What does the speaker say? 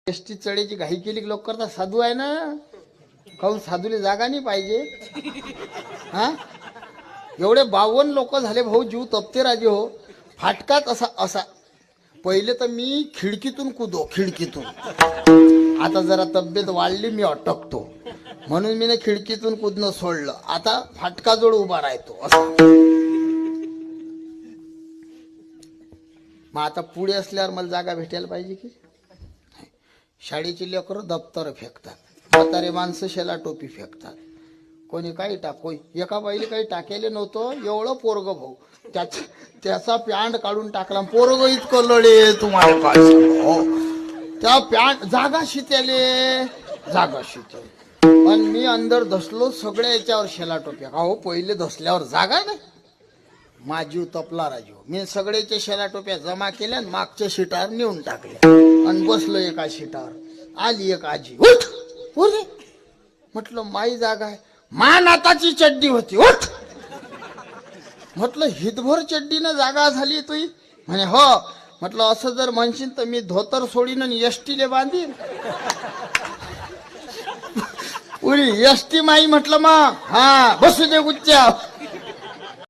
ST चढायची घाई केली की लोक करता साधू आहे ना, काहून साधूला जागा नाही पाहिजे. हा एवढे 52 लोक झाले भाऊ, जीव तपते राजे हो. फाटकात असा असा पहिले तर मी खिडकीतून कुदो, खिडकीतून. आता जरा तब्येत वाढली, मी अटकतो म्हणून मी खिडकीतून कुदणं सोडलं. आता फाटकाजवळ उभा राहतो असा. मग आता पुढे असल्यावर मला जागा भेटायला पाहिजे की. शाळेची लेकरं दप्तर फेकतात, म्हातारे माणसं शेला टोपी फेकतात, कोणी काही टाको. एका बाईला काही टाकायला नव्हतं, एवढं पोरग भाऊ त्याचा पॅन्ट काढून टाकला. पोरग इतकं लढे तुम्हाला काय सांगू. त्या पॅन्ट जागा शित्याले, जागा शित्याले. पण मी अंदर धसलो, सगळ्या याच्यावर शेला टोप्या. का हो, पहिले धसल्यावर जागा नाही. माझी तपला राजू. मी सगळ्याच्या शेला टोप्या जमा केल्या, मागच्या शिटावर नेऊन टाकल्या आणि बसलो एका शिटावर. आली एक आजी, उठ उठ. म्हटलं माई जागा आहे. मा नाताची चड्डी होती, उठ. म्हटलं हितभर चड्डीनं जागा झाली तुई. म्हणे हो. म्हटलं असं जर म्हणशील तर मी धोतर सोडीन आणि एसटीले बांधीन. उरी एसटी माई म्हटलं मग हा बसू दे गुच्च्या.